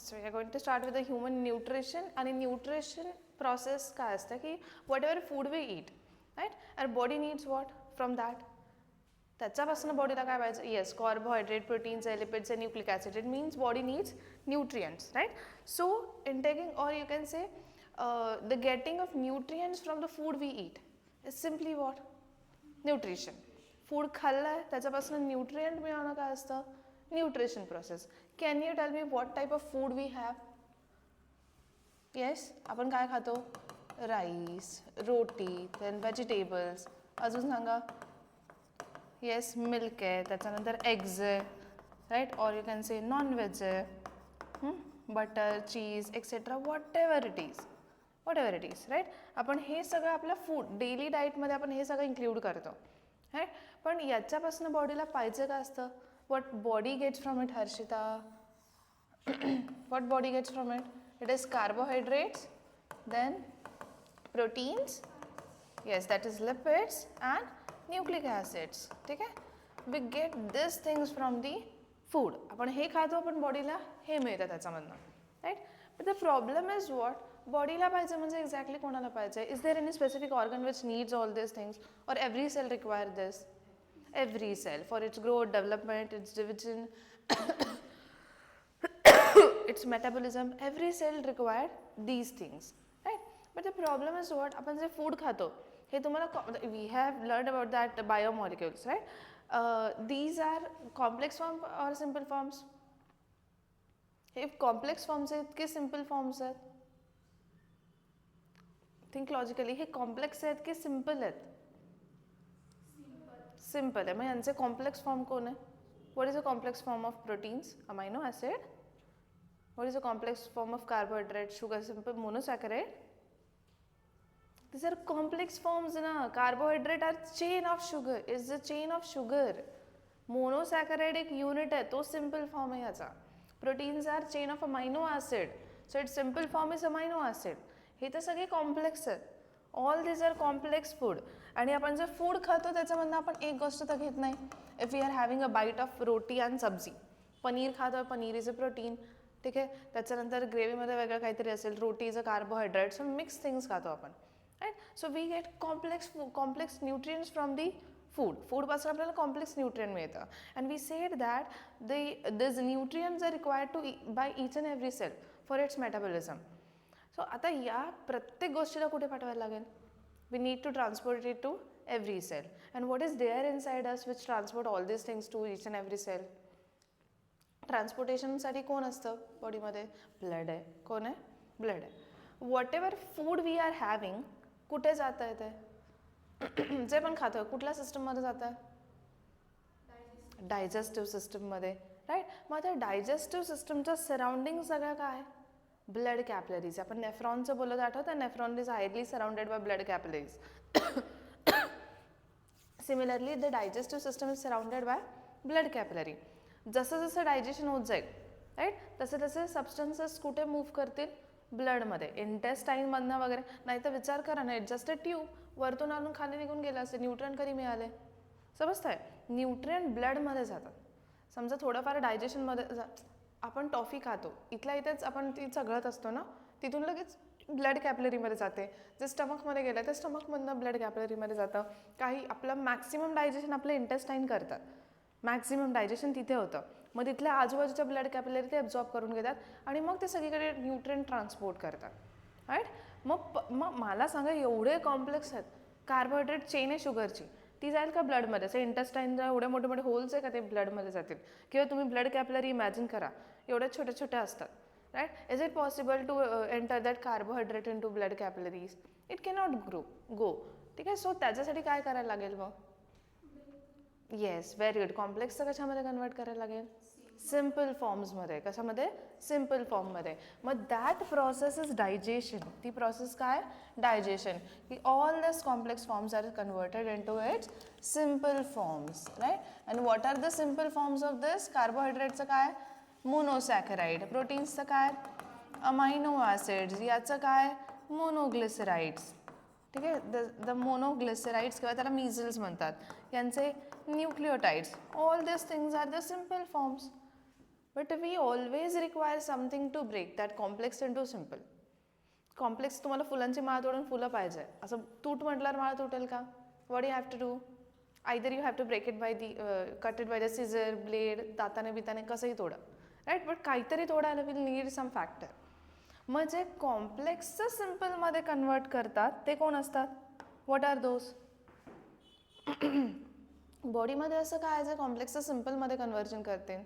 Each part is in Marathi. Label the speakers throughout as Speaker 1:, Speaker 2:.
Speaker 1: So we are going to start with the human nutrition. आणि न्यूट्रिशन प्रोसेस काय असतं की whatever food we eat right our body needs what from that त्याच्यापासून बॉडीला काय पाहिजे येस कार्बोहायड्रेट प्रोटीन्स आहे लिपिड्स आहे nucleic acid it means body needs nutrients right so intaking or you can say the getting of nutrients from the food we eat is simply what nutrition food खाल्लं आहे त्याच्यापासून न्यूट्रियंट मिळवणं काय असतं nutrition process can you tail me what type of food we have yes आपण काय खातो राईस रोटी देन व्हेजिटेबल्स अजून सांगा येस मिल्क आहे त्याच्यानंतर एग्ज आहे right or you can say non veg आहे butter cheese etcetera whatever it is right आपण हे सगळं आपल्या फूड डेली डाईटमध्ये आपण हे सगळं इन्क्ल्यूड करतो राईट पण याच्यापासून बॉडीला पाहिजे काय असतं what body gets from it Harshita what body gets from it is carbohydrates then proteins yes that is lipids and nucleic acids ठीक आहे we get these things from the food आपण हे खातो आपण बॉडीला हे मिळतं त्याच्यामधनं right but the problem is what बॉडीला पाहिजे म्हणजे एक्झॅक्टली कोणाला पाहिजे is there any specific organ which needs all this things और every cell require this every cell for its growth development its division its metabolism every cell required these things right but the problem is what आपण जे food खातो हे तुम्हाला we have learned about that biomolecules right these are complex form or simple forms हे complex forms आहेत की simple forms आहेत think logically हे complex आहेत की simple आहेत सिंपल आहे मग यांचे कॉम्प्लेक्स फॉर्म कोण आहे what is a complex form of proteins amino acid what is a complex form of carbohydrate sugar simple monosaccharide these are complex forms na carbohydrate are chain of sugar is the chain of sugar monosaccharide एक unit आहे तो simple form आहे याचा proteins are chain of amino acid so its simple form is amino acid हे तर सगळे कॉम्प्लेक्स आहेत ऑल दिस आर कॉम्प्लेक्स फूड आणि आपण जर फूड खातो त्याच्यामधनं आपण एक गोष्ट तर घेत नाही if you are having a bite of roti and sabzi paneer खातो पनीर इज अ प्रोटीन ठीक आहे त्याच्यानंतर ग्रेव्हीमध्ये वेगळं काहीतरी असेल roti is a carbohydrate so mix things खातो आपण right so we get complex nutrients from the फूडपासून आपल्याला कॉम्प्लेक्स न्यूट्रियंट मिळतं and we said that this nutrients are required to by each and every cell for its metabolism so आता या प्रत्येक गोष्टीला कुठे पाठवायला लागेल we need to transport it to every cell and what is there inside us which transport all this things to each and every cell ट्रान्सपोर्टेशनसाठी कोण असतं बॉडीमध्ये ब्लड आहे कोण आहे ब्लड आहे whatever food we are having कुठे जातं आहे ते जे पण खातं कुठल्या सिस्टममध्ये जातं आहे डायजेस्टिव्ह सिस्टममध्ये राईट मग आता डायजेस्टिव्ह सिस्टमच्या सराउंडिंग सगळ्या काय ब्लड कॅपलरीज आपण नेफ्रॉनचं बोलत आठवतं nephron is highly surrounded by blood capillaries similarly the digestive system is surrounded by blood capillary जसं जसं डायजेशन होत जाईल राईट तसे तसे सबस्टन्सेस कुठे मूव्ह करतील ब्लडमध्ये इंटेस्टाईनमधनं वगैरे नाही तर विचार करा ना इट जस्ट अ ट्यूब वरतून आणून खाली निघून गेलं असे न्यूट्रियंट कधी मिळाले समजतंय न्यूट्रियंट ब्लडमध्ये जातात समजा थोडंफार डायजेशनमध्ये आपण टॉफी खातो इथल्या इथेच आपण ती चघळत असतो ना तिथून लगेच ब्लड कॅपलरीमध्ये जाते जे स्टमकमध्ये गेलं ते स्टमकमधनं ब्लड कॅपलरीमध्ये जातं काही आपलं मॅक्सिमम डायजेशन आपलं इंटेस्टाईन करतात मॅक्सिमम डायजेशन तिथे होतं मग तिथल्या आजूबाजूच्या ब्लड कॅपलरी ते ॲब्झॉर्ब करून घेतात आणि मग ते सगळीकडे न्यूट्रियंट ट्रान्सपोर्ट करतात राईट मग मला सांगा एवढे कॉम्प्लेक्स आहेत कार्बोहायड्रेट चेन आहे शुगरची ती जाईल का ब्लडमध्ये असे इंटेस्टाईनच्या एवढे मोठे मोठे होल्स आहे का ते ब्लडमध्ये जातील किंवा तुम्ही ब्लड कॅपलरी इमॅजिन करा एवढ्या छोट्या छोट्या असतात right is it possible to enter that carbohydrate into blood capillaries it cannot go ठीक आहे सो त्याच्यासाठी काय करायला लागेल मग येस व्हेरी गुड कॉम्प्लेक्सचं कशामध्ये कन्वर्ट करायला लागेल सिम्पल फॉर्म्समध्ये कशामध्ये सिम्पल फॉर्ममध्ये मग दॅट प्रोसेस इज डायजेशन ती प्रोसेस काय डायजेशन की all this complex forms are converted into its simple forms right and what are the simple forms of this कार्बोहायड्रेटचं काय मोनोसॅकराइड प्रोटीन्सचं काय अमायनो ॲसिड्स याचं काय मोनोग्लिसराइड्स ठीक आहे द मोनोग्लिसराइड्स किंवा त्याला मीझल्स म्हणतात यांचे nucleotides all this things are the simple forms but we always require something to break that complex into simple. Complex तुम्हाला फुलांची माळ तोडून फुलं पाहिजे, असं तूट म्हटल्यावर माळ तुटेल का? What you have to do? Either you have to break it by the cut it by the scissor, blade, दाताने बिताने कसंही तोडा, राईट. बट काहीतरी तोडायला विल नीड सम फॅक्टर. मग जे कॉम्प्लेक्सचं सिम्पलमध्ये कन्वर्ट करतात ते कोण असतात? What are those? बॉडीमध्ये असं काय आहे जे कॉम्प्लेक्सचं सिम्पलमध्ये कन्व्हर्जन करते?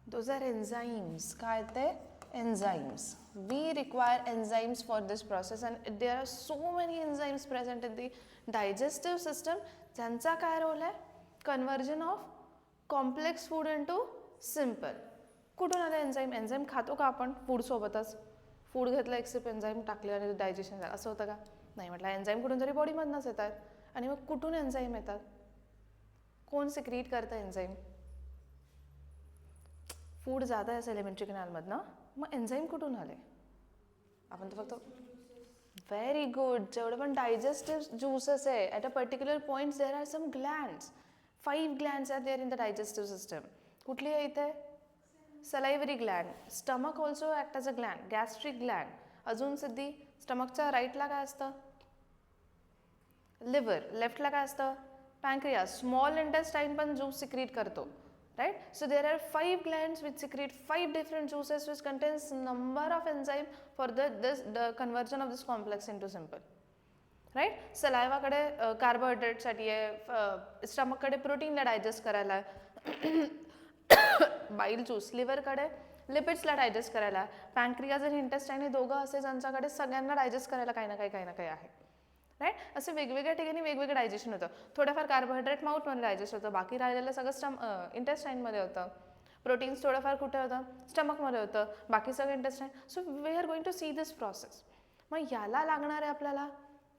Speaker 1: Those are enzymes. काय ते? Enzymes. We require enzymes for this process and there are so many enzymes present in the digestive system. ज्यांचा काय रोल आहे? Conversion of complex food into simple. कुठून आलं एन्झाईम? एन्झाईम खातो का आपण फूड सोबतच? फूड घेतलं एक सिप एन्झाईम टाकले आणि डायजेशन झालं असं होतं का? नाही. म्हटलं एन्झाईम कुठून तरी बॉडीमधनंच येतात. आणि मग कुठून एन्झाईम येतात? कोण सिक्रीट करतं एन्झाईम? फूड जात आहे असं एलिमेंटरी कॅनलमधनं, मग एन्झाईम कुठून आले? आपण तर फक्त व्हेरी गुड. जेवढं पण डायजेस्टिव्ह ज्युसेस आहे at a particular point there are some glands. 5 glands are there in the digestive system. कुठली आहे इथे? Salivary gland. Stomach also act as a gland. Gastric gland. अजून सिद्धी स्टमकच्या राईटला काय असतं? लिव्हर. लेफ्टला काय असतं? पॅनक्रियास. स्मॉल इंटेस्टाईन पण ज्यूस सिक्रीट करतो, right? So there are 5 glands which secrete 5 different juices which contains number of enzyme for the conversion of this complex into simple, right? Saliva कडे कार्बोहायड्रेट साठी आहे, स्टमक कडे प्रोटीनला डायजेस्ट करायला आहे, बाईल ज्यूस. लिव्हर कडे लिपिड्सला डायजेस्ट करायला, पॅनक्रियाज आणि इंटेस्टाईन हे दोघं असे ज्यांच्याकडे सगळ्यांना डायजेस्ट करायला काही ना काही आहे, राईट. असे वेगवेगळ्या ठिकाणी वेगवेगळं डायजेशन होतं. थोडंफार कार्बोहायड्रेट माउथमध्ये डायजेस्ट होतं, बाकी राहिलेलं सगळं इंटेस्टाईनमध्ये होतं. प्रोटीन्स थोडंफार कुठे होतं? स्टमकमध्ये होतं, बाकी सगळं intestine. So we are going to see this process. मग याला लागणार आहे आपल्याला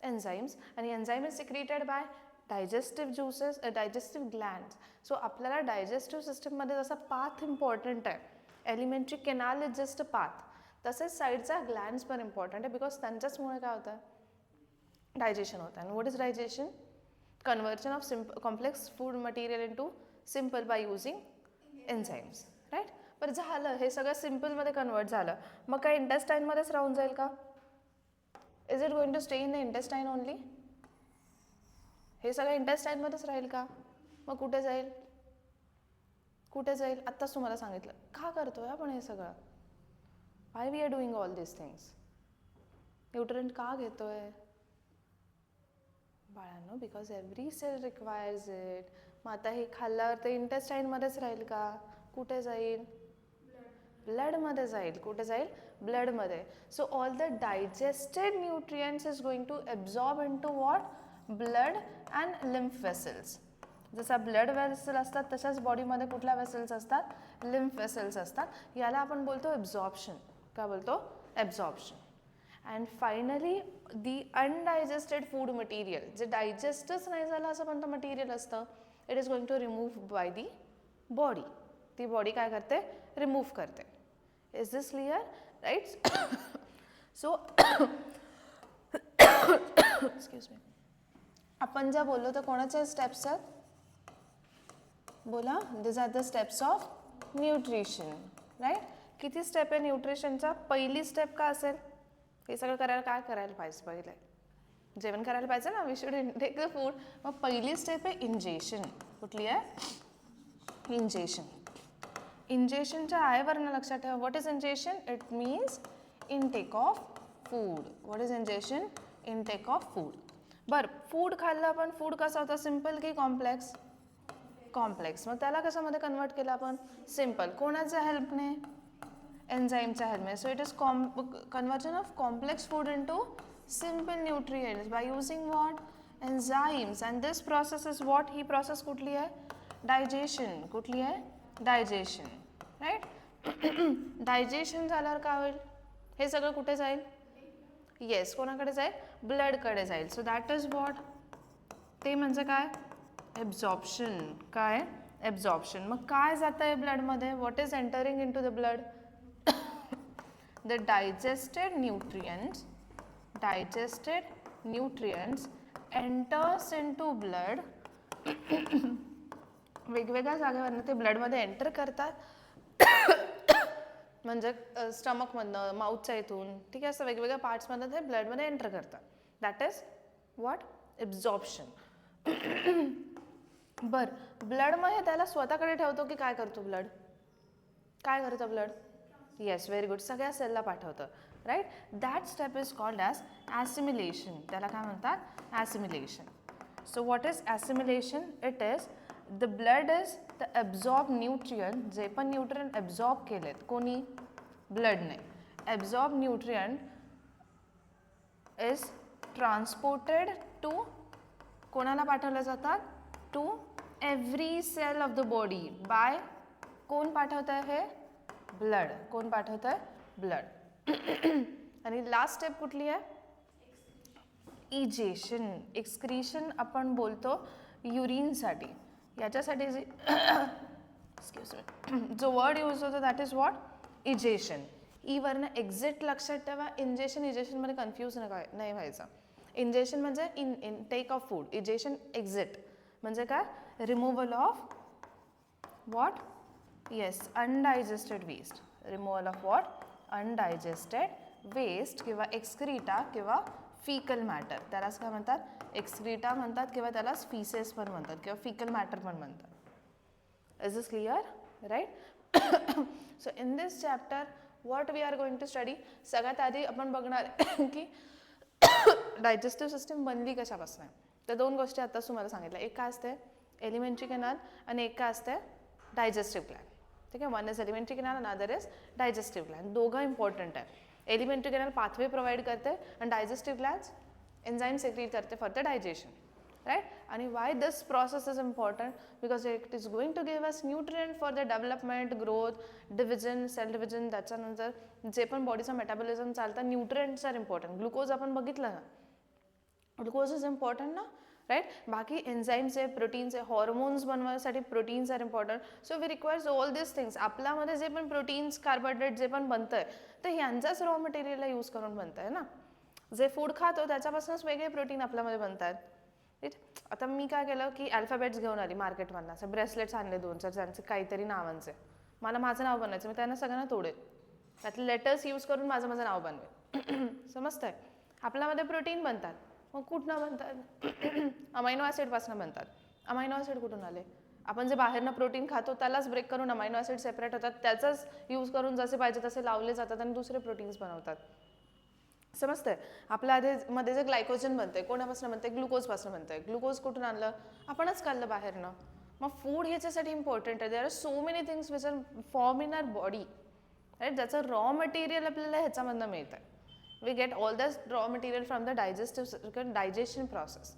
Speaker 1: एन्झाईम्स, आणि enzyme is secreted by digestive juices, digestive glands. So आपल्याला डायजेस्टिव्ह सिस्टममध्ये जसा पाथ इम्पॉर्टंट आहे, alimentary canal is just a path, तसेच साईडचा ग्लँड्स पण इम्पॉर्टंट आहे, बिकॉज त्यांच्याचमुळे काय होतं? डायजेशन होता. And what is digestion? Conversion of complex food material into simple by using enzymes, right? पर झालं हे सगळं सिम्पलमध्ये कन्वर्ट झालं, मग काय इंटेस्टाईनमध्येच राहून जाईल का? Is it going to stay in the intestine only? हे सगळं इंटेस्टाईनमध्येच राहील का? मग कुठे जाईल? कुठे जाईल? आत्ताच तुम्हाला सांगितलं. का करतोय आपण हे सगळं? Why we are doing all this things? Nutrient का घेतोय? बाळांनो, because every cell requires it. मग आता हे खाल्ल्यावर ते इंटेस्टाईनमध्येच राहील का? कुठे जाईल? ब्लडमध्ये जाईल. कुठे जाईल? ब्लडमध्ये. So all the digested nutrients is going to absorb into what? Blood and lymph vessels. जसा ब्लड वेसल असतात तशाच बॉडीमध्ये कुठल्या वेसल्स असतात? लिम्फ वेसल्स असतात. याला आपण बोलतो एब्झॉर्प्शन. काय बोलतो? Absorption. And finally the undigested food material, जे डायजेस्टच नाही झालं असं कोणतं मटेरियल असतं, it is going to remove by the body. ती बॉडी काय करते? रिमूव्ह करते. Is this clear? Right. So excuse me, आपण ज्या बोललो तर कोणाच्या स्टेप्स आहेत? बोला. This are the steps of nutrition, right. किती स्टेप आहे न्यूट्रिशनच्या? पहिली स्टेप काय असेल? हे सगळं करायला काय करायला पाहिजे? पहिले जेवण करायला पाहिजे ना. We should intake the food. मग पहिली स्टेप आहे इंजेशन. कुठली आहे? इंजेशन. इंजेशनच्या आयवरनं लक्षात ठेवा. What is ingestion? It means intake of food. What is ingestion? Intake of food. बरं, फूड खाल्लं आपण. फूड कसं होतं? सिम्पल की कॉम्प्लेक्स? कॉम्प्लेक्स. मग त्याला कशामध्ये कन्वर्ट केलं आपण? सिम्पल. कोणाच्या हेल्पने? एन्झाईमच्या हेल्पने. So it is conversion of complex food into simple nutrients by using what? Enzymes. And this process is what? He process कुठली आहे? डायजेशन. कुठली आहे? Digestion, right. डायजेशन झाल्यावर काय होईल? हे सगळं कुठे जाईल? येस, कोणाकडे जाईल? ब्लडकडे जाईल. So that is what? ते म्हणजे काय? एब्झॉर्प्शन. काय? एब्झॉर्प्शन. मग काय जातं आहे ब्लडमध्ये? What is entering into the blood? The digested nutrients enters into blood. वेगवेगळ्या जागेवरनं ते ब्लडमध्ये एंटर करतात म्हणजे स्टमकमधनं, माउथच्या इथून, ठीक आहे, असं वेगवेगळ्या पार्ट्समधनं ते ब्लडमध्ये एंटर करतात. That is what? ॲब्झॉर्प्शन. बरं, ब्लड मग हे त्याला स्वतःकडे ठेवतो की काय करतो ब्लड? काय करतं ब्लड? येस, व्हेरी गुड, सगळ्या सेलला पाठवतं, right. That step is called as assimilation. त्याला काय म्हणतात? Assimilation. So what is assimilation? It is the blood is the absorb nutrient, जे पण न्यूट्रियंट ॲब्झॉर्ब केलेत कोणी? ब्लडने. Absorb nutrient is transported to, कोणाला पाठवलं जातात? To every cell of the body by, कोण पाठवत आहे हे? ब्लड. कोण पाठवत आहे? ब्लड. आणि लास्ट स्टेप कुठली आहे? इजेशन. एक्सक्रीशन आपण बोलतो युरिनसाठी. याच्यासाठी जे एक्सक्यूज मी, जो वर्ड यूज होतो that is what? Egestion. E वरनं एक्झिट लक्षात ठेवा. इंजेशन इजेशनमध्ये कन्फ्यूज नाही व्हायचं. इंजेशन म्हणजे intake of food, egestion exit म्हणजे काय? Removal of what? Yes, undigested waste. Removal of what? Undigested waste किंवा एक्सक्रीटा किंवा फिकल मॅटर. त्यालाच काय म्हणतात? एक्सक्रीटा म्हणतात किंवा त्यालाच फीसेस पण म्हणतात किंवा फिकल मॅटर पण म्हणतात. Is this clear? Right. So in this chapter what we are going to study, सगळ्यात आधी आपण बघणार की डायजेस्टिव्ह सिस्टीम बनली कशापासून आहे. तर दोन गोष्टी आत्ताच तुम्हाला सांगितल्या. एक काय असते? एलिमेंटरी कॅनल आणि एक काय असते? Digestive gland. ठीक आहे, वन इज एलिमेंटरी कॅनल आणि अदर इज डायजेस्टिव्ह ग्लॅन्ड. दोघं इम्पॉर्टंट आहे. एलिमेंटरी कॅनल पाथवे प्रोव्हाइड करते आणि डायजेस्टिव्ह ग्लॅन्ड्स एन्झाईम सेक्रेट करते फॉर द डायजेशन, राईट. आणि why this process is important? Because it is going to give us nutrient for the development, growth, division, cell division. त्याच्यानंतर जे पण बॉडीचं मेटाबॉलिझम चालतं, न्यूट्रिएंट्स आर इम्पॉर्टंट. ग्लुकोज आपण बघितलं ना, ग्लुकोज इज इम्पॉर्टंट ना, राईट. बाकी एन्झाईम्स आहे, प्रोटीन्स आहे, हॉर्मोन्स बनवण्यासाठी proteins are important. So we requires all this things. आपल्यामध्ये जे पण प्रोटीन्स, कार्बोहायड्रेट जे पण बनतं आहे, तर ह्यांचाच रॉ मटेरियलला यूज करून बनतं आहे ना. जे फूड खातो त्याच्यापासूनच वेगळे प्रोटीन आपल्यामध्ये बनतात, राईट. आता मी काय केलं की अल्फाबेट्स घेऊन आली मार्केटमधनं, असं ब्रेसलेट्स आणले 2-4 ज्यांचे काहीतरी नावांचे. मला माझं नाव बनायचं, मी त्यांना सगळ्यांना तोडेल, त्यातले लेटर्स यूज करून माझं नाव बनवेल. समजतंय? आपल्यामध्ये प्रोटीन बनतात, मग कुठनं बनतात? अमायनो ॲसिडपासून बनतात. अमायनो ॲसिड कुठून आले? आपण जे बाहेरनं प्रोटीन खातो त्यालाच ब्रेक करून अमायनो ॲसिड सेपरेट होतात, त्याचाच यूज करून जसे पाहिजे तसे लावले जातात आणि दुसरे प्रोटीन्स बनवतात. समजतंय? आपल्या मध्ये जे ग्लायकोजन बनतंय कोणापासून बनतंय? ग्लुकोजपासून बनतंय. ग्लुकोज कुठून आणलं? आपणच खाल्लं बाहेरनं. मग फूड ह्याच्यासाठी इम्पॉर्टंट आहे. There are so many things which are form in our body, right. ज्याचं रॉ मटेरियल आपल्याला ह्याच्यामधनं मिळतं आहे. We get all this raw material from the digestion process,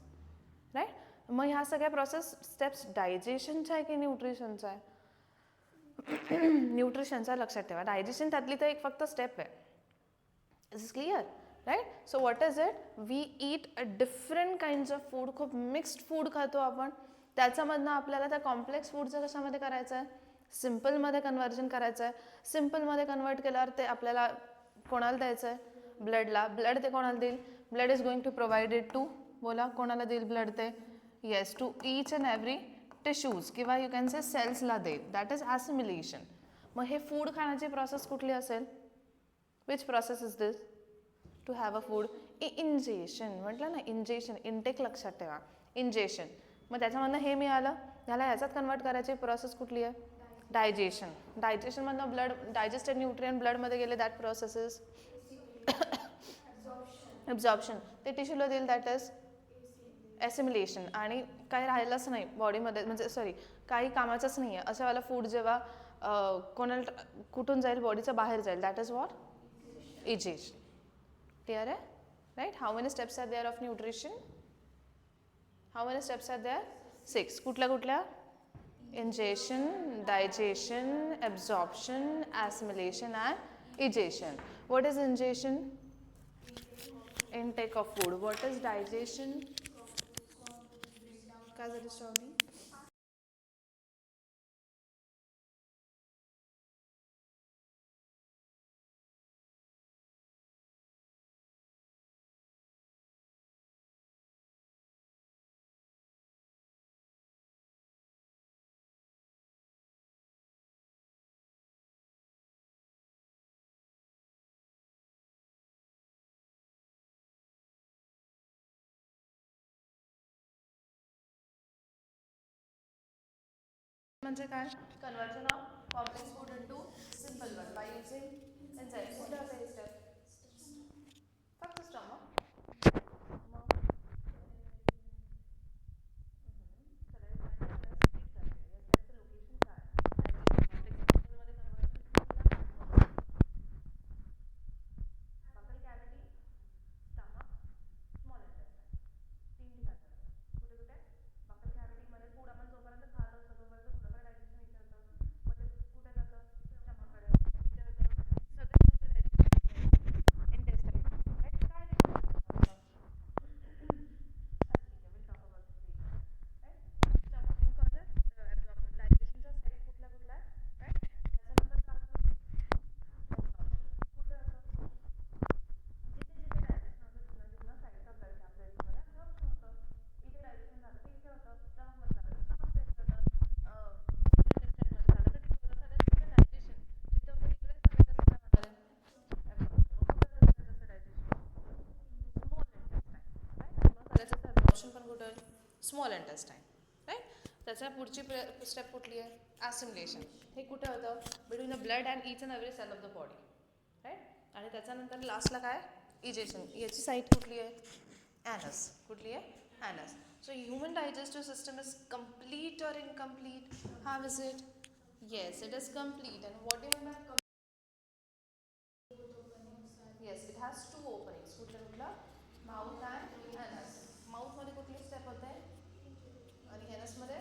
Speaker 1: right? मग ह्या सगळ्या प्रोसेस स्टेप्स डायजेशनच्या आहे की न्यूट्रिशनचा आहे? न्यूट्रिशनचा. लक्षात ठेवा, डायजेशन त्यातली तर एक फक्त स्टेप आहे. Is clear? Right. So what is it? We eat a different kinds of food. खूप मिक्स्ड फूड खातो आपण. त्याच्यामधनं आपल्याला त्या कॉम्प्लेक्स फूडचं कशामध्ये करायचं आहे? सिम्पलमध्ये कन्व्हर्जन करायचं आहे. सिम्पलमध्ये कन्वर्ट केल्यावर ते आपल्याला कोणाला द्यायचं आहे? ब्लडला. ब्लड ते कोणाला देईल? Blood is going to provided to, बोला कोणाला देईल ब्लड ते? Yes, to each and every tissues किंवा यू कॅन से सेल्सला देईल. That is assimilation. मग हे फूड खाण्याची प्रोसेस कुठली असेल? Which process is this? To have a food. Ingestion म्हटलं ना, इंजेशन, इनटेक लक्षात ठेवा. इंजेशन. मग त्याच्यामधनं हे मिळालं, ह्याला ह्याच्यात कन्वर्ट करायची प्रोसेस कुठली आहे? डायजेशन. डायजेशनमधनं ब्लड, डायजेस्टेड न्यूट्रिएंट ब्लडमध्ये गेले, दॅट प्रोसेस इज ॲब्झॉर्प्शन. ते टिश्यूला देईल, दॅट इज ॲसिमिलेशन. आणि काही राहिलंच नाही बॉडीमध्ये, म्हणजे सॉरी काही कामाचंच नाही आहे अशावाला फूड जेव्हा कोणाला कुठून जाईल? बॉडीच्या बाहेर जाईल, that is what? Egestion. Clear आहे? Right. How many steps are there of nutrition? How many steps are there? 6. कुठल्या कुठल्या? Ingestion, digestion, absorption, assimilation and egestion. What is ingestion? Intake of food. What is digestion? काय झालं श्रावणी? म्हणजे काय conversion of complex food into simple one by using enzyme. कुठे असं हे स्टेप फक्त स्टमक ऑप्शन पण कुठं स्मॉल इंटेस्टाईन राईट. त्याच्या पुढची स्टेप कुठली आहे ॲसिमिलेशन. हे कुठे होतं between the blood and each and every cell of the body right. आणि त्याच्यानंतर लास्टला काय इजेशन. याची साईट कुठली आहे ॲनस. कुठली आहे anus. So human digestive system is complete और incomplete. How is it yes it is complete. And what you mean by yes it has two openings. कुठलं माउथ अँड ॲनस. माउथमध्ये कुठली स्टेप होते आणि ॲनसमध्ये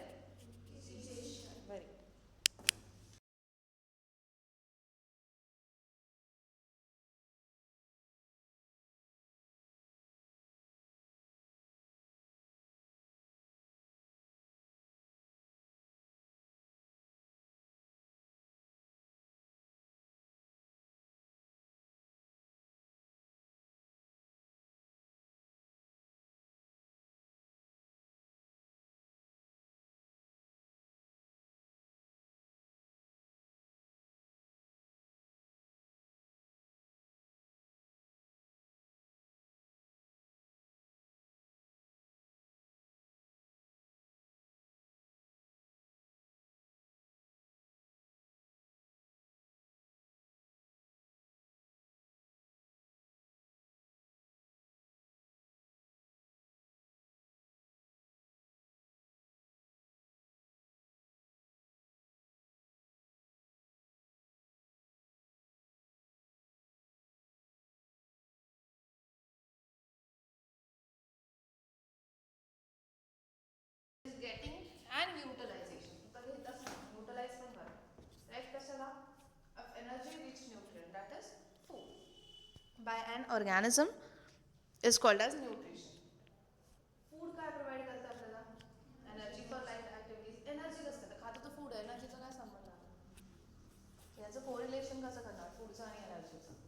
Speaker 1: व्हेरी गेटिंग अँड युटिलायझेशन. तर हे तसं युटिलाइज पण करा राईट. कशाला energy rich nutrient that is food by an organism is called as nutrition. Food काय प्रोव्हाइड करतं आपल्याला energy for life activities. Energy कसं करतं खातं तर फूड. एनर्जीचा काय संबंध आहे याचं कोरिलेशन कसं करणार फूडचं आणि एनर्जीचं.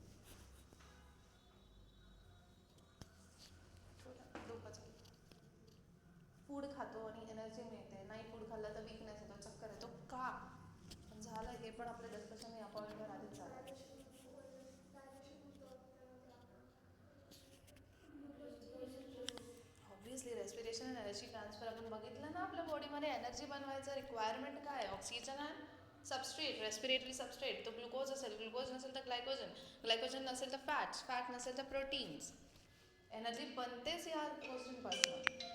Speaker 1: फूड खातो आणि एनर्जी मिळते. नाही फूड खाल्लं तर वीकनेस येतो चक्कर येतो का पण झालं हे पण आपलं डिस्कशन या पॉईंटवर आधीच झालं. Obviously respiration and energy transfer आपण बघितलं ना आपल्या बॉडीमध्ये एनर्जी बनवायचं रिक्वायरमेंट काय आहे oxygen and substrate. Respiratory substrate. तो ग्लुकोज असेल ग्लुकोज नसेल तर ग्लायकोजन. ग्लायकोजन नसेल तर फॅट्स. फॅट नसेल तर प्रोटीन्स. एनर्जी बनतेच या गोष्टींपासून.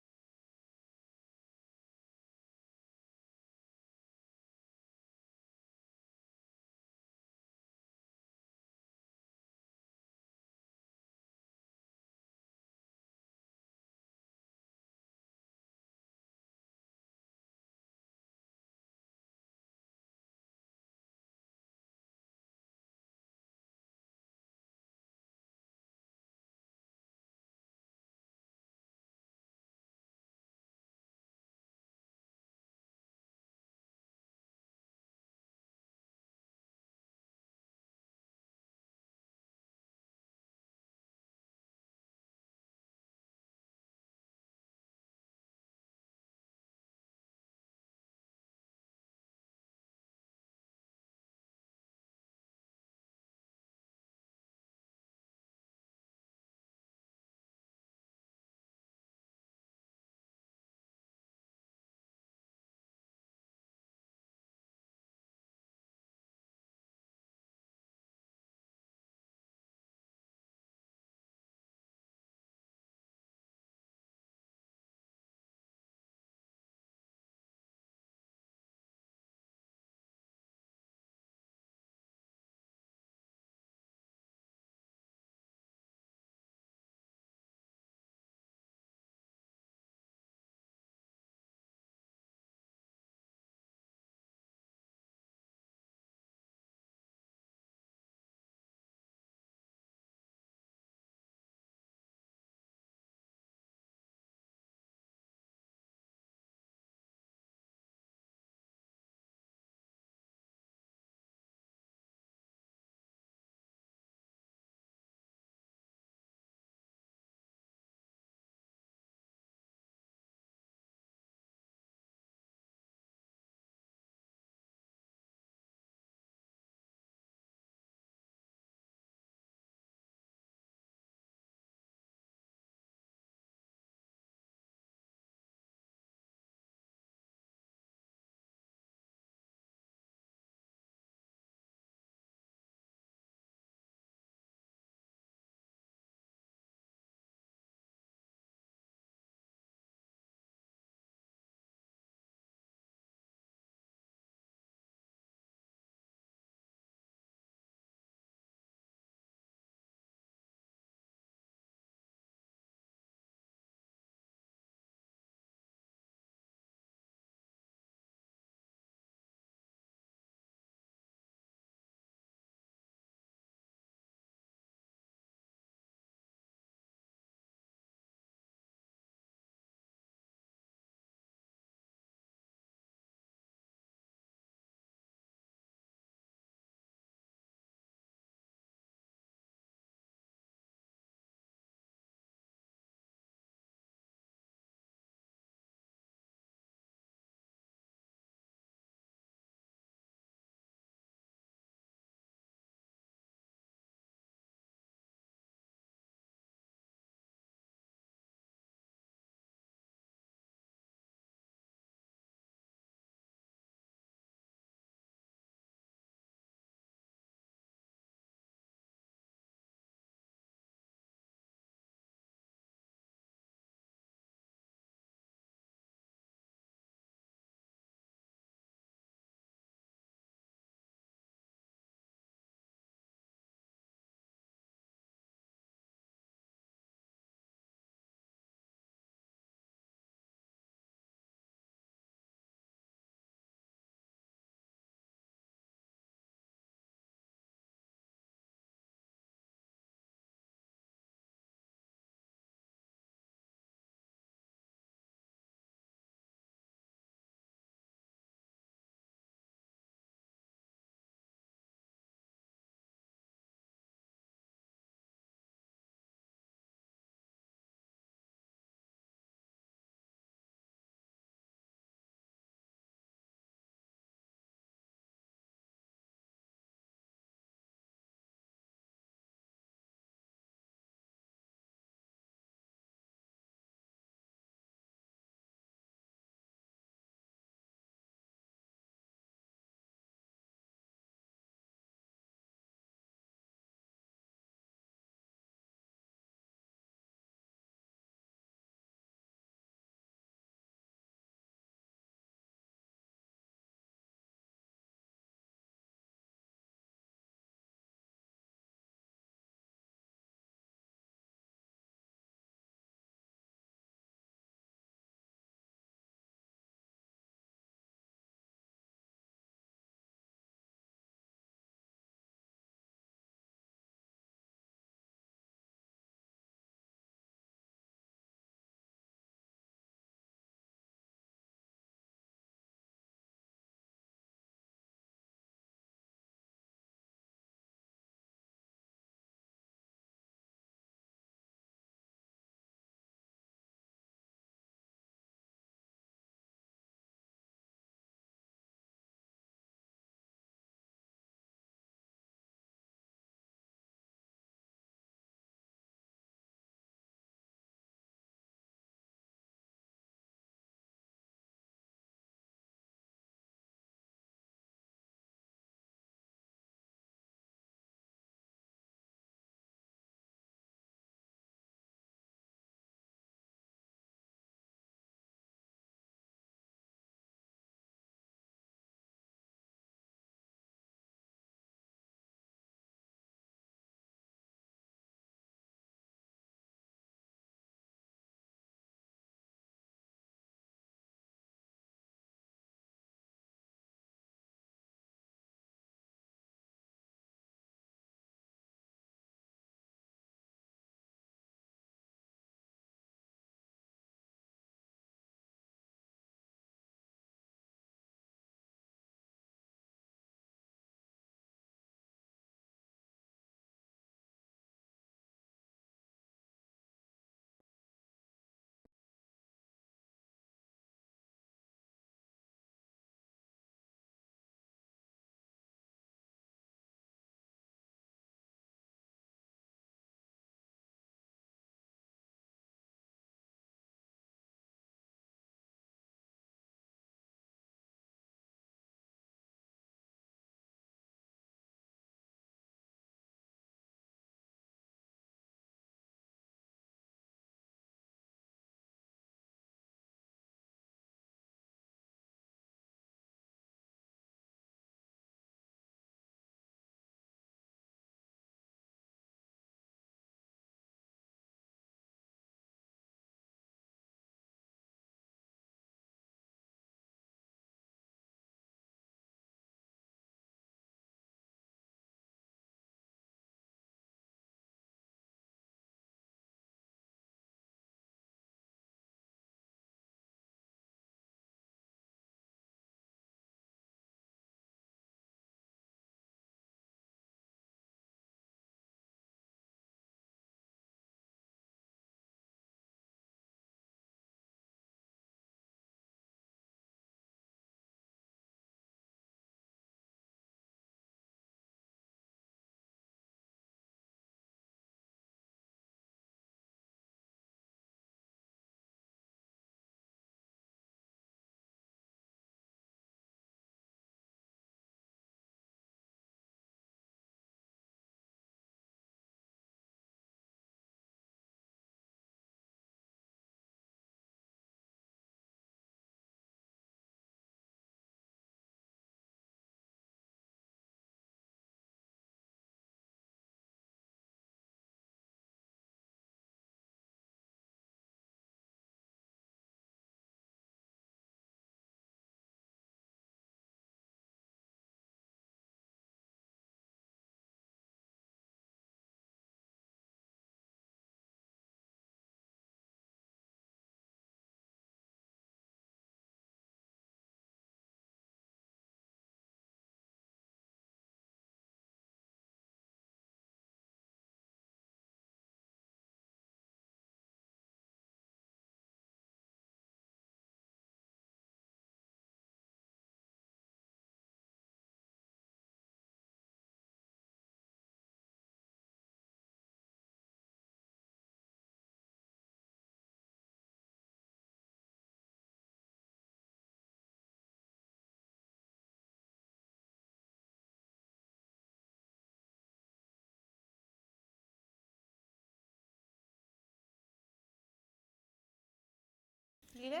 Speaker 1: लिहिले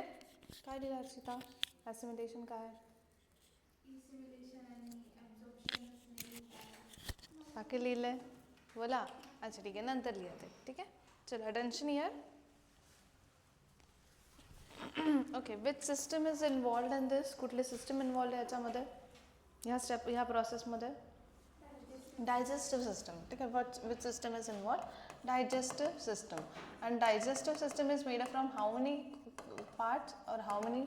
Speaker 1: काय लिहिलं अर्चिता? ॲसिमिलेशन काय? बाकी लिहिले बोला. अच्छा ठीक आहे, नंतर लिहा ते. ठीक आहे, चलो attention here. Okay, which system is involved in this? कुठली सिस्टम इन्वॉल्ड आहे याच्यामध्ये, ह्या प्रोसेसमध्ये? Digestive system. ठीक आहे, which system is involved? Digestive system. And digestive system is made up from how many parts और how many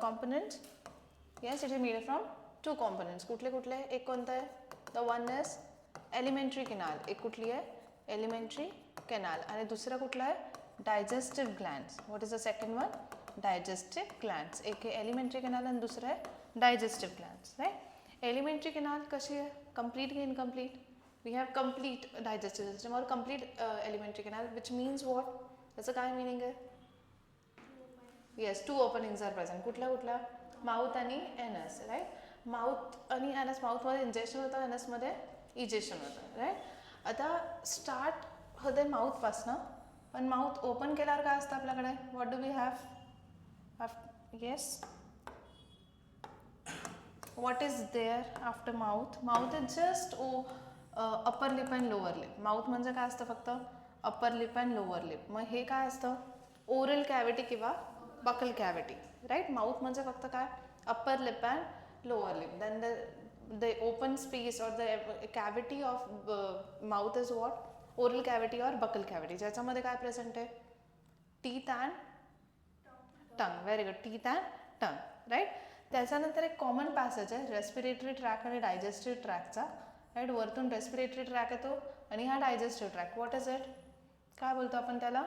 Speaker 1: components? Yes, it is made from 2 components. कुठले कुठले? एक कोणतं आहे? The one is alimentary canal. एक कुठली आहे? Alimentary canal. आणि दुसरा कुठला आहे? Digestive glands. What is the second one? Digestive glands. एक आहे alimentary canal आणि दुसरा आहे digestive glands. Right? Alimentary canal कशी आहे? Complete की incomplete? We have complete digestive system or complete alimentary canal, which means what? त्याचं काय meaning आहे? Yes, 2 openings are present. कुठल्या कुठल्या? माउथ आणि एनस. राईट, माउथ आणि एनस. माउथमध्ये इंजेक्शन होतं, एनसमध्ये इजेक्शन होतं. राईट, आता स्टार्ट होते माउथपासनं, पण माउथ ओपन केल्यावर काय असतं आपल्याकडे? What do we have? Yes, what is there after mouth? Mouth is just upper lip and lower lip. Mouth म्हणजे काय असतं? फक्त upper lip and lower lip. मग हे काय असतं? ओरल कॅव्हिटी किंवा बकल कॅव्हिटी. राईट, माउथ म्हणजे फक्त काय? Upper lip and lower lip. Then the open space और the cavity of mouth is what? Oral cavity और बकल कॅव्हिटी. ज्याच्यामध्ये काय प्रेझेंट आहे? Teeth and tongue. Very good, teeth and tongue. Right, त्याच्यानंतर एक कॉमन पॅसेज आहे रेस्पिरेटरी ट्रॅक आणि डायजेस्टिव्ह ट्रॅकचा. राईट, वरतून रेस्पिरेटरी ट्रॅक येतो आणि हा digestive tract. What is it? काय बोलतो आपण त्याला?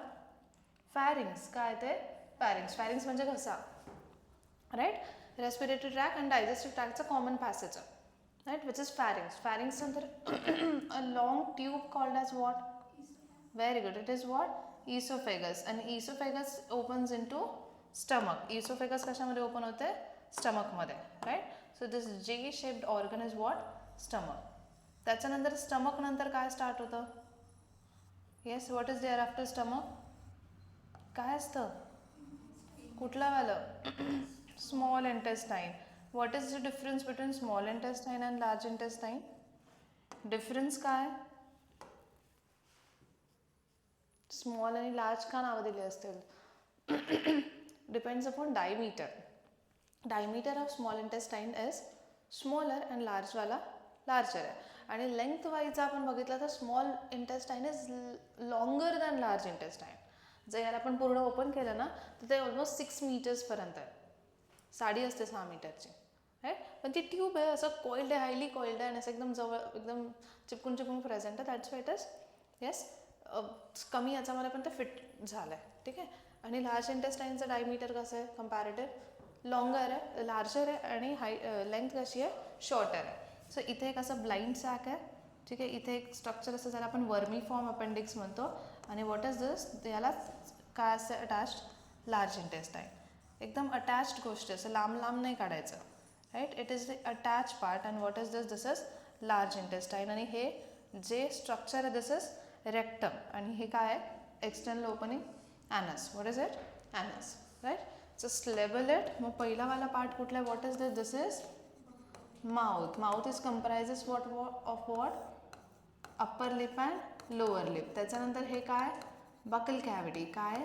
Speaker 1: फॅरिंग्स. काय ते? फॅरिंग्स. फॅरिंग्स म्हणजे घसा. राईट, रेस्पिरेटरी ट्रॅक आणि डायजेस्टिव्ह ट्रॅकचा कॉमन पॅसेज आहे. Right, which is pharynx. Pharynx नंतर a long tube called as what? Very good, it is what? Oesophagus. आणि oesophagus opens into stomach. Oesophagus कशामध्ये ओपन होते? स्टमकमध्ये. Right, so this J shaped organ is what? Stomach. त्याच्यानंतर स्टमक नंतर काय स्टार्ट होतं? Yes, what is there after stomach? काय असतं? कुठलं वालं? Small intestine. What is the difference between small intestine and large intestine? Difference काय? स्मॉल आणि लार्ज का नावं दिली असतील? Depends upon diameter. Diameter of small intestine is smaller and लार्जवाला लार्जर आहे. आणि लेंथ वाईज आपण बघितलं तर small intestine is longer than large intestine. जर याला आपण पूर्ण ओपन केलं ना तर ते ऑलमोस्ट 6 मीटर्सपर्यंत आहे. साडी असते 6 मीटरची. राईट, पण ती ट्यूब आहे, असं कॉइल्ड आहे, हायली कॉइल्ड आहे आणि असं एकदम जवळ, एकदम चिपकून चिपकून प्रेझेंट आहे. That's why it is yes कमी याच्यामध्ये पण ते फिट झालं आहे. ठीक आहे, आणि लार्ज इंटेस्टाईनचं डायमीटर कसं आहे? कंपॅरेटिव्ह लॉंगर आहे, लार्जर आहे आणि लेंथ कशी आहे? शॉर्टर आहे. सो इथे एक असं ब्लाइंड सॅक आहे. ठीक आहे, इथे एक स्ट्रक्चर असं ज्याला आपण वर्मी फॉर्म अपेंडिक्स म्हणतो. आणि व्हॉट इज दिस? याला काय असतं अटॅच्ड? Large intestine. एकदम अटॅच्ड गोष्ट, असं लांब लांब नाही काढायचं. Right, it is the attach part. And what is this? This is large intestine. आणि हे जे स्ट्रक्चर आहे दिस इज रेक्टम. आणि हे काय आहे? External opening anus. What is it? Anus. Right, just label it. मग पहिला वाला पार्ट कुठला आहे? What is this? This is mouth. Mouth is comprises what of what? Upper lip and lower lip. त्याच्यानंतर हे काय? Buccal cavity. काय?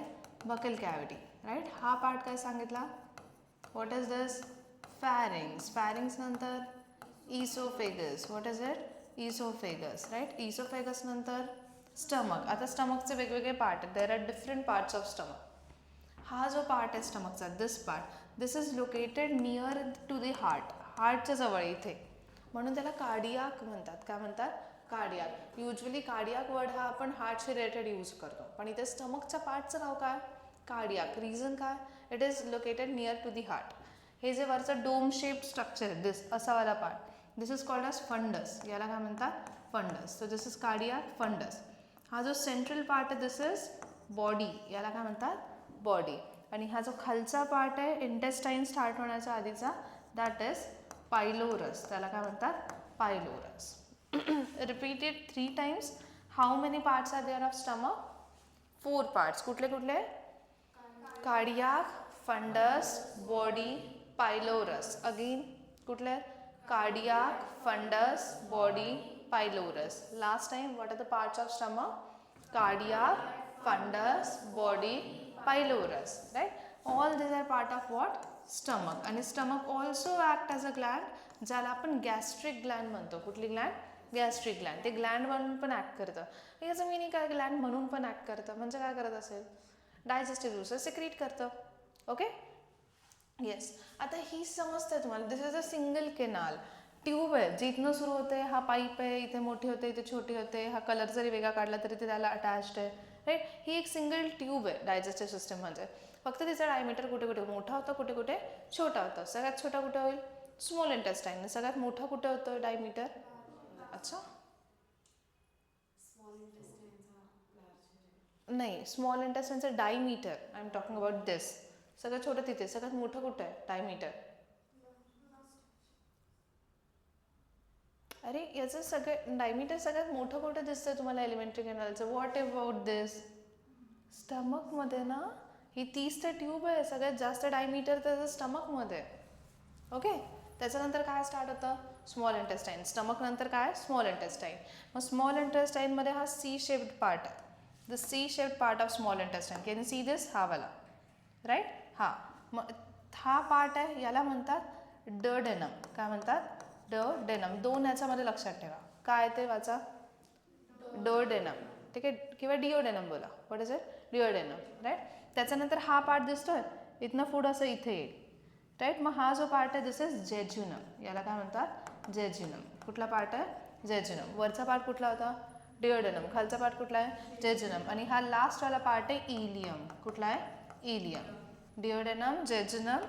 Speaker 1: Buccal cavity. राईट, हा पार्ट काय सांगितला? What is this? Pharynx. Pharynx नंतर oesophagus. What is it? Oesophagus. Right, oesophagus नंतर स्टमक. आता स्टमकचे वेगवेगळे पार्ट आहेत. There are different parts of stomach. हा जो पार्ट आहे स्टमकचा, this part, this is located near to the heart. हार्टच्या जवळ इथे, म्हणून त्याला कार्डियाक म्हणतात. काय म्हणतात? कार्डियाक. युजली कार्डियाक वर्ड हा आपण हार्टशी रिलेटेड यूज करतो, पण इथे स्टमकच्या पार्टचं नाव काय? कार्डियाक. रिझन काय? It is located near to the heart. हे जे वरचं डोम शेप्ड स्ट्रक्चर आहे, दिस असा वाला part, this is called as fundus. याला काय म्हणतात? Fundus. So this is cardiac fundus. हा जो सेंट्रल पार्ट आहे दिस इज बॉडी. याला काय म्हणतात? बॉडी. आणि हा जो खालचा पार्ट आहे इंटेस्टाईन स्टार्ट होण्याच्या आधीचा, दॅट इज पायलोरस. त्याला काय म्हणतात? Pylorus. Repeated 3 times. How many parts are there of stomach? 4 parts. कुठले कुठले? Cardiac, fundus, body, pylorus. Again कुठले आहेत? Cardiac, fundus, body, pylorus. Last time what are the parts of stomach? Cardiac, fundus, body, pylorus, right? All these are part of what? Stomach. आणि stomach also act as a gland, ज्याला आपण gastric gland म्हणतो. कुठली gland? Gastric gland. ते gland म्हणून पण ऍक्ट करतं. याचं मिनिंग काय? ग्लँड म्हणून पण ऍक्ट करतं म्हणजे काय करत असेल? डायजेस्टिव्ह ज्यूसेस सिक्रीट करतं. Okay, yes. आता ही समजते तुम्हाला. This is a single canal. Tube आहे जी इथनं सुरू होते, हा पाईप आहे, इथे मोठी होते, इथे छोटी होते, हा कलर जरी वेगळा काढला तरी ते त्याला अटॅच्ड आहे, राईट. ही एक सिंगल ट्यूब आहे डायजेस्टिव्ह सिस्टम म्हणजे. फक्त तिचा डायमीटर कुठे कुठे मोठा होता, कुठे कुठे छोटा होता. सगळ्यात छोटा कुठे होईल? Small intestine. सगळ्यात मोठा कुठे होतो डायमीटर? अच्छा नाही, स्मॉल इंटेस्टाईनचं diameter I am talking about this. सगळ्यात छोटं तिथे, सगळ्यात मोठं कुठं आहे डायमीटर? अरे याचं सगळं डायमीटर सगळ्यात मोठं कुठं दिसतं तुम्हाला एलिमेंटरी कॅनलचं? व्हॉट अबाउट दिस? स्टमकमध्ये ना. ही 30 तर ट्यूब आहे, सगळ्यात जास्त डायमीटर त्याचं स्टमकमध्ये. ओके, त्याच्यानंतर काय स्टार्ट होतं? Small intestine. स्टमक नंतर काय? Small intestine. मग स्मॉल इंटेस्टाईनमध्ये हा सी शेप्ड पार्ट आहे. The C shaped part of small intestine. Can you see this? हा वाला, राईट. हा मग हा पार्ट आहे, याला म्हणतात डोडेनम. काय म्हणतात? डोडेनम. दोन याच्यामध्ये लक्षात ठेवा. काय ते वाचा? डोडेनम, ठीक आहे, किंवा डिओडेनम बोला. What is it? Duodenum, right. त्याच्यानंतर हा पार्ट दिसतोय, इथनं फूड असं इथे येईल, राईट. मग हा जो पार्ट आहे दिस इज जेज्युनम. याला काय म्हणतात? जेज्युनम. कुठला पार्ट आहे? जेज्युनम. वरचा पार्ट कुठला होता? डिओडेनम. खालचा पार्ट कुठला आहे? जेज्युनम. आणि हा लास्टवाला पार्ट आहे इलियम. कुठला आहे? Ileum. Duodenum, jejunum,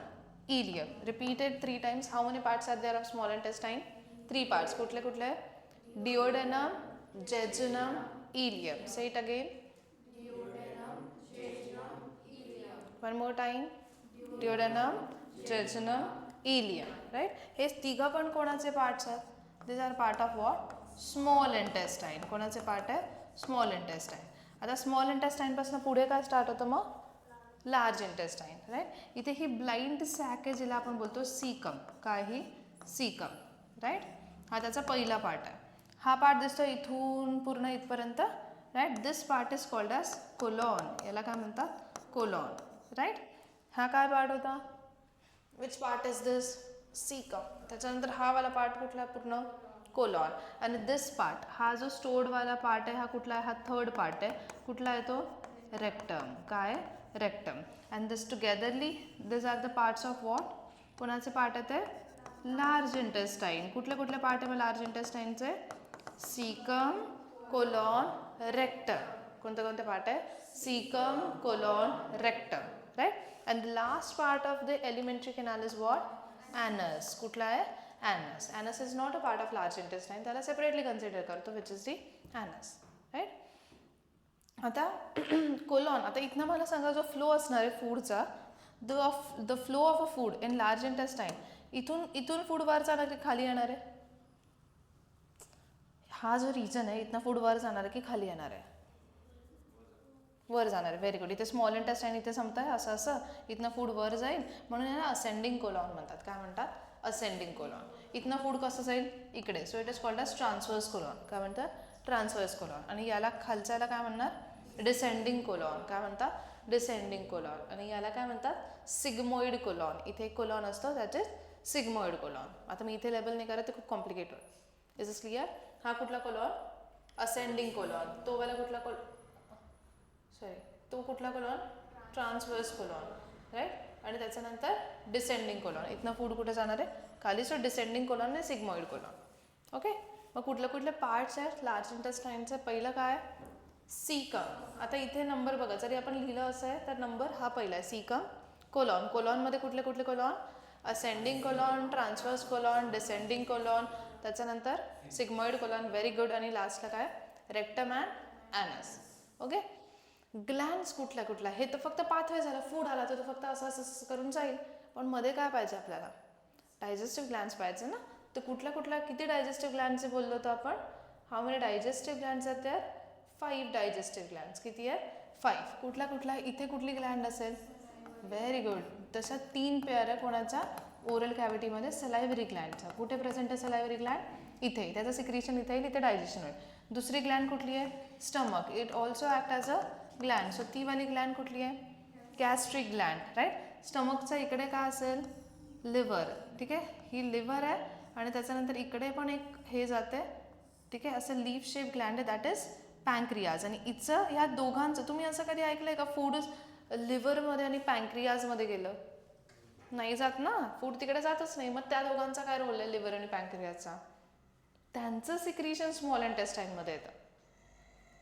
Speaker 1: ileum. Repeated 3 times. How many parts are there of small intestine? 3 parts. कुठले कुठले? Duodenum, jejunum, ileum. Say it again. Duodenum, jejunum, ileum. One more time. Duodenum, jejunum, ileum. Right? हे तिघं पण कोणाचे पार्ट्स आहेत? These are part of what? Small intestine. कोणाचे पार्ट आहे? Small intestine. आता स्मॉल इंटेस्टाईन पासून पुढे काय स्टार्ट होतं मग? Large intestine, right. इथे ही ब्लाइंड सॅक आहे जिला आपण बोलतो सीकम. काय? ही सीकम, राईट. हा त्याचा पहिला पार्ट आहे. हा पार्ट दिसतो इथून पूर्ण इथपर्यंत, right. This part is called as colon. याला काय म्हणतात? Colon, right. हा काय पार्ट होता? Which part is this? Caecum. त्याच्यानंतर हा वाला पार्ट कुठला? पूर्ण कोलॉन. आणि दिस पार्ट, हा जो स्टोर्डवाला पार्ट आहे, हा कुठला आहे? हा थर्ड पार्ट आहे. कुठला आहे तो? रेक्टम. काय? Rectum. And this togetherly this are the parts of what? कोणाचे पार्ट आहे ते? Large intestine. कुठले कुठले पार्ट आहे मग लार्ज इंटेस्टाईनचे? Caecum, colon, rectum. कोणते कोणते पार्ट आहे? Caecum, colon, rectum, right. And the last part of the alimentary canal is what? Anus. कुठला आहे? Anus. Anus is not a part of large intestine, त्याला सेपरेटली कन्सिडर करतो, which is the anus, right. आता कोलॉन. आता इथनं मला सांगा, जो फ्लो असणार आहे फूडचा, the flow of a food in large intestine, इथून फूड वर जाणार की खाली येणार आहे? हा जो रिजन आहे, इथनं फूड वर जाणार आहे की खाली येणार आहे? वर जाणार आहे. Very good. इथे स्मॉल इंटेस्टाईन इथे संपत आहे, असं असं इथनं फूड वर जाईल, म्हणून याला असेंडिंग कोलॉन म्हणतात. काय म्हणतात? Ascending colon. इथनं फूड कसं जाईल? इकडे. So it is called as transverse colon. काय म्हणतात? Transverse colon. आणि याला खालच्याला काय म्हणणार? Descending colon. काय म्हणतात? Descending colon. आणि याला काय म्हणतात? Sigmoid colon. इथे एक कोलॉन असतो, दॅट इज सिग्मोइड कोलॉन. आता मी इथे लेबल नाही करत, ते खूप कॉम्प्लिकेट होईल. Is is clear? हा कुठला कोलॉन? Ascending colon. तो वाला कुठला तो कुठला कोलॉन? Transverse colon, right. आणि त्याच्यानंतर डिसेंडिंग कोलॉन. इथनं फूड कुठे जाणार आहे? खाली. सो डिसेंडिंग कोलॉन आणि सिग्मॉइड कोलॉन. ओके. मग कुठले पार्ट्स आहेत लार्ज इंटेस्टाईनचे? पहिलं काय? सीकम. आता इथे नंबर बघा, जरी आपण लिहिलं असं आहे तर नंबर हा पहिला आहे, सीकम, कोलॉन. कोलॉनमध्ये कुठले कुठले colon? Ascending colon, transverse colon, descending colon, त्याच्यानंतर सिग्मॉइड कोलॉन. Very good. आणि लास्टला काय? Rectum and anus. Okay. Glands कुठल्या कुठल्या? हे तर फक्त पाथवे झालं. फूड आला तर फक्त असं असं करून जाईल, पण मध्ये काय पाहिजे आपल्याला? डायजेस्टिव्ह ग्लँड्स पाहिजे ना. तर कुठल्या किती डायजेस्टिव्ह ग्लँडचे बोललो होतो आपण? हाऊ मेनी डायजेस्टिव्ह ग्लँड्स आहेत त्यात? 5 डायजेस्टिव्ह ग्लँड्स. किती आहेत? 5. कुठल्या? इथे कुठली ग्लँड असेल? Very good. तशा 3 पेअर आहे कोणाच्या ओरल कॅव्हिटीमध्ये सलायव्हरी ग्लँडचा. कुठे प्रेझेंट आहे सलायव्हरी ग्लँड? इथे. त्याचं सिक्रिशन इथे येईल, इथे डायजेशन होईल. दुसरी ग्लँड कुठली आहे? Stomach. It also act as a Gland. So ती वाली ग्लँड कुठली आहे? Gastric Gland, right. स्टमकचा इकडे काय असेल? लिव्हर. ठीक आहे, ही लिव्हर आहे आणि त्याच्यानंतर इकडे पण एक हे जाते, ठीक आहे, असं लीफ शेप ग्लँड आहे, दॅट इज पॅन्क्रियाज. आणि इचं ह्या दोघांचं तुम्ही असं कधी ऐकलंय का फूड लिव्हरमध्ये आणि पॅन्क्रियाजमध्ये गेलं? नाही जात ना, फूड तिकडे जातच नाही. मग त्या दोघांचा काय रोल आहे लिव्हर आणि पॅन्क्रियाजचा? त्यांचं सिक्रिशन स्मॉल इंटेस्टाईनमध्ये येतं.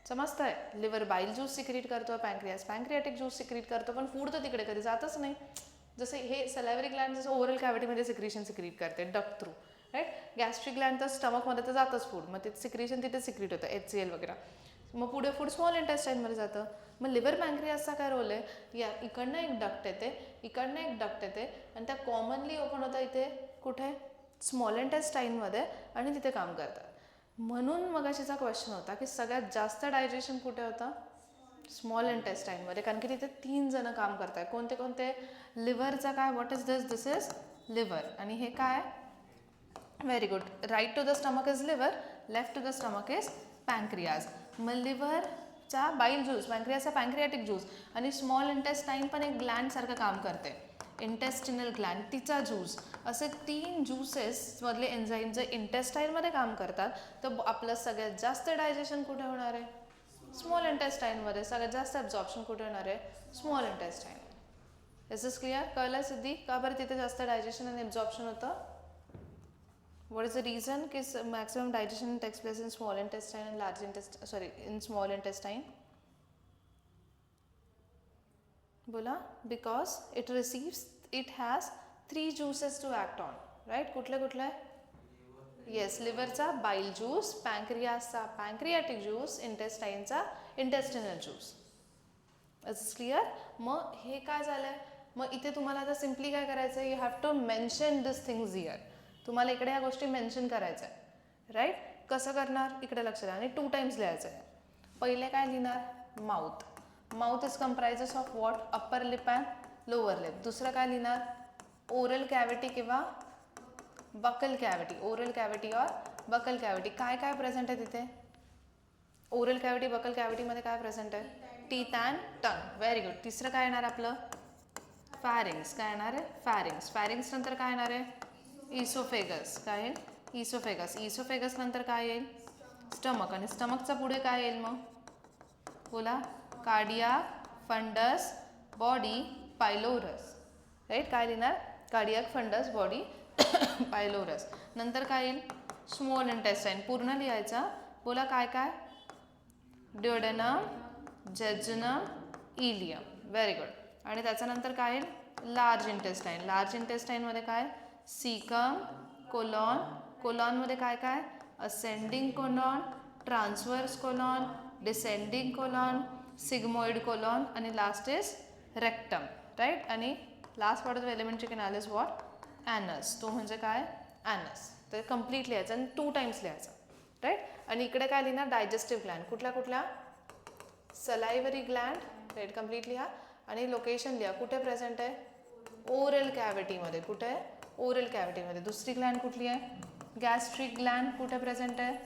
Speaker 1: समजतंय? लिव्हर बाईल ज्यूस सिक्रिट करतो, पॅन्क्रियाज पॅन्क्रियाटिक ज्यूस सिक्रिट करतो, पण फूड तर तिकडे कधी जातच नाही. जसं हे सलायव्हरी ग्लँड जसं ओरल कॅव्हिटीमध्ये सिक्रिशन सिक्रिट करते duct through, right. Gastric gland तर स्टमकमध्ये तर जातच फूड, मग ते सिक्रिशन तिथे सिक्रिट होतं, HCl वगैरे. मग पुढे फूड स्मॉल इंटेस्टाईनमध्ये जातं. मग लिव्हर पॅन्क्रियाजचा काय रोल आहे? या इकडनं एक डक्ट येते, इकडनं एक डक्ट येते आणि त्या कॉमनली ओपन होतं इथे कुठे? स्मॉल इंटेस्टाईनमध्ये, आणि तिथे काम करतात. म्हणून मगाशीचा क्वेश्चन होता की सगळ्यात जास्त डायजेशन कुठे होतं? स्मॉल इंटेस्टाईनमध्ये, कारण की तिथे 3 जण काम करतात. कोणते कोणते? लिव्हरचा काय? What is this is liver. आणि हे काय? Very good. Right to the stomach is liver, left to the stomach is pancreas. मग लिव्हरचा बाईल ज्यूस, पॅन्क्रियाजचा पॅन्क्रियाटिक ज्यूस, आणि स्मॉल इंटेस्टाईन पण एक ग्लँड सारखं काम करते, इंटेस्टिनल ग्लँड, तिचा ज्यूस. असे 3 ज्यूसेसमधले एन्झाईम जर इंटेस्टाईनमध्ये काम करतात तर आपलं सगळ्यात जास्त डायजेशन कुठे होणार आहे? स्मॉल इंटेस्टाईनमध्ये. सगळ्यात जास्त ॲब्झॉर्प्शन कुठे होणार आहे? Small intestine. Is this clear? कळलं सिद्धी? का बरं तिथे जास्त डायजेशन आणि ॲब्झॉर्प्शन होतं? What is the reason? कि maximum digestion takes place in small intestine and large intestine, sorry, in small intestine. बोला. Because it has 3 juices to act on, right? कुठले कुठले? येस, लिव्हरचा बाईल ज्यूस, पॅन्क्रियासचा पॅन्क्रियाटिक ज्यूस, इंटेस्टाईनचा इंटेस्टिनल ज्यूस. Is clear? मग हे काय झालंय? मग इथे तुम्हाला आता सिम्पली काय करायचं आहे? You have to mention this things here. तुम्हाला इकडे ह्या गोष्टी मेन्शन करायच्या आहे, राईट. कसं करणार? इकडे लक्ष द्या. आणि 2 टाइम्स लिहायचं आहे. पहिले काय लिहिणार? Mouth. Mouth is comprises of what? Upper lip and lower lip. दुसरं काय लिहिणार? ओरल कॅव्हिटी किंवा बकल कॅव्हिटी. ओरल कॅव्हिटी और बकल कॅव्हिटी. काय काय प्रेझेंट आहे तिथे? ओरल कॅव्हिटी, बकल कॅव्हिटीमध्ये काय प्रेझेंट आहे? Teeth and tongue. Very good. तिसरं काय येणार आपलं? फॅरिंग्स. काय येणार आहे? फॅरिंग्स. फॅरिंग्स नंतर काय येणार आहे? इसोफेगस. काय येईल? इसोफेगस. इसोफेगस नंतर काय येईल? स्टमक. आणि स्टमकचा पुढे काय येईल मग? बोला. Cardiac, fundus, body, pylorus, right. काय लिहिणार? Cardiac, fundus, body, pylorus. नंतर काय येईल? Small intestine. पूर्ण लिहायचा. बोला काय काय? Duodenum, jejunum, ileum. Very good. आणि त्याच्यानंतर काय येईल? Large intestine. लार्ज इंटेस्टाईनमध्ये काय? Caecum, colon. कोलॉनमध्ये काय काय? Ascending colon, transverse colon, descending colon, sigmoid colon, आणि लास्ट इज रेक्टम, राईट. आणि last part of the elementary canal is what? Anus. तो म्हणजे काय? ॲनस. तर कम्प्लीट लिहायचं आणि 2 टाइम्स लिहायचं, राईट. आणि इकडे काय लिहिणार? Digestive Gland. कुठल्या कुठल्या? सलायव्हरी ग्लँड, राईट. कम्प्लीट लिहा. आणि लोकेशन लिहा. कुठे प्रेझेंट आहे? ओरल कॅव्हिटीमध्ये. कुठे आहे? ओरल कॅव्हिटीमध्ये. दुसरी ग्लँड कुठली आहे? Gastric Gland. कुठे प्रेझेंट आहे?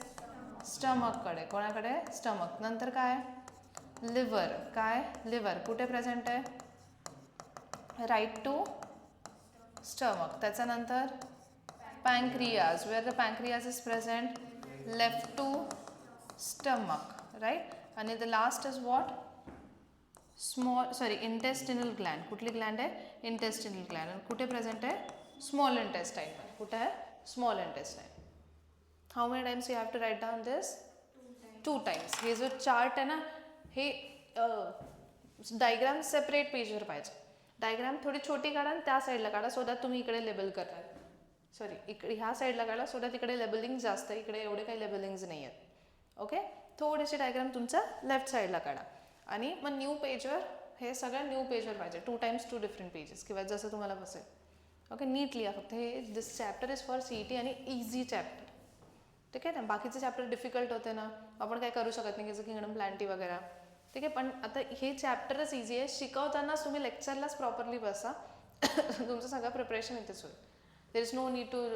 Speaker 1: स्टमककडे. कोणाकडे? स्टमक. नंतर काय? लिव्हर. काय? लिव्हर. कुठे प्रेझेंट आहे? Right to stomach. त्याच्यानंतर pancreas. Where the pancreas is present? Left to stomach, right. आणि the last is what? Intestinal gland. कुठली ग्लँड आहे? Intestinal gland. कुठे प्रेझेंट आहे? Small intestine. कुठे आहे? Small intestine. How many times you have to write down this? 2 times. हे जो चार्ट आहे ना, हे डायग्राम सेपरेट पेजवर पाहिजे. डायग्राम थोडी छोटी काढा आणि त्या साईडला काढा, सो दॅट तुम्ही इकडे लेबल करणार. सॉरी, इकडे ह्या साईडला काढा, सो दॅट इकडे लेबलिंग जास्त आहे. इकडे एवढे काही लेबलिंग्स नाही आहेत. ओके. थोडेसे डायग्राम तुमच्या लेफ्ट साईडला काढा. आणि मग न्यू पेजवर, हे सगळं न्यू पेजवर पाहिजे. 2 टाइम्स 2 डिफरंट पेजेस, किंवा जसं तुम्हाला बसेल. ओके. नीट लिहा फक्त. हे दिस चॅप्टर इज फॉर CET आणि इझी चॅप्टर, ठीक आहे ना. बाकीचे चॅप्टर डिफिकल्ट होते ना, आपण काय करू शकत नाही, जसं किंगडम प्लॅन्टी वगैरे, ठीक आहे. पण आता हे चॅप्टरच इझी आहे, शिकवतानाच तुम्ही लेक्चरलाच प्रॉपरली बसा. तुमचं सगळं प्रिपरेशन इथेच होईल. There is no need to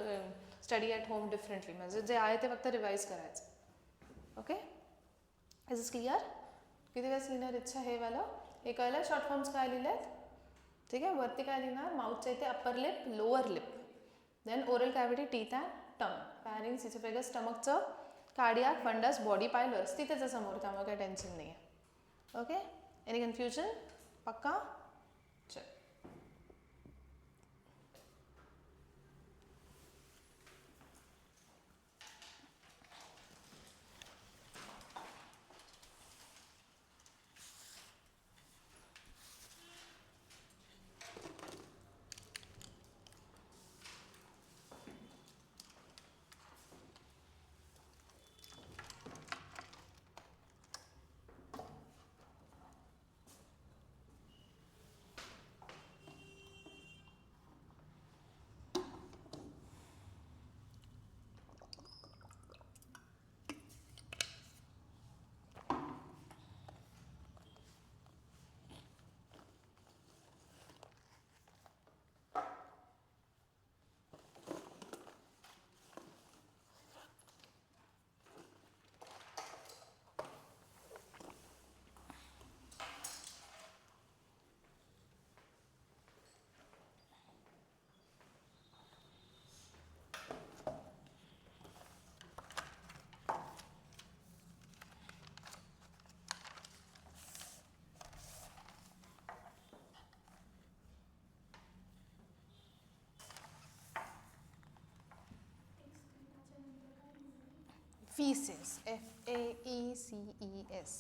Speaker 1: study at home differently. म्हणजे जे आहे ते फक्त रिवाईज करायचं. Okay, is is clear? किती वेळेस लिहिणार इच्छा हे वालं? हे कळलं शॉर्ट फॉर्म्स काय लिहिले आहेत? ठीक आहे. वरती काय लिहिणार? माउथच्या इथे upper lip, lower lip, then oral cavity, teeth and tongue, pharynx, oesophagus, स्टमकचं कार्डियाक, फंडस, बॉडी, पायलर्स तिथेच आहे समोर, त्यामुळे काही टेन्शन नाही आहे. Okay, any confusion? पक्का? चल. Feces, FAECES.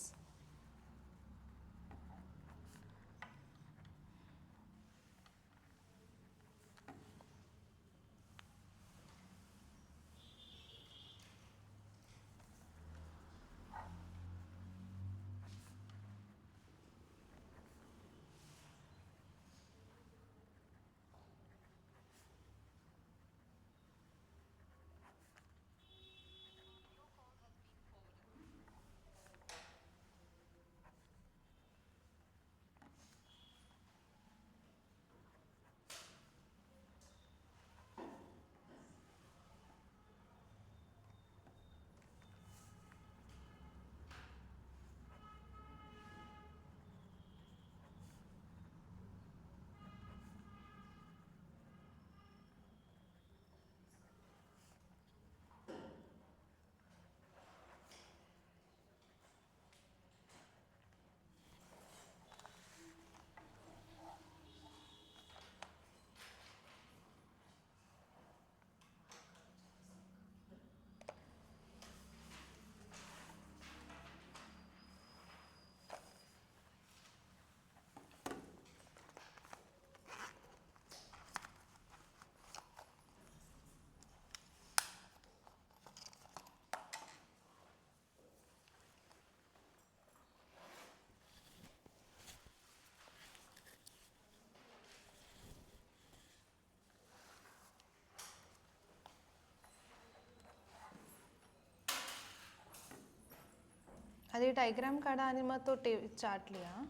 Speaker 1: आधी डायग्राम काढा आणि मग तो चार्ट लिहा.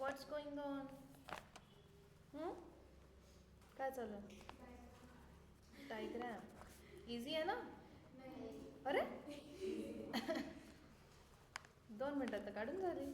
Speaker 1: व्हॉट्स गोइंग ऑन? काय चालू आहे? डायग्रॅम इझी आहे ना? अरे 2 मिनिटात तर काढून झाली.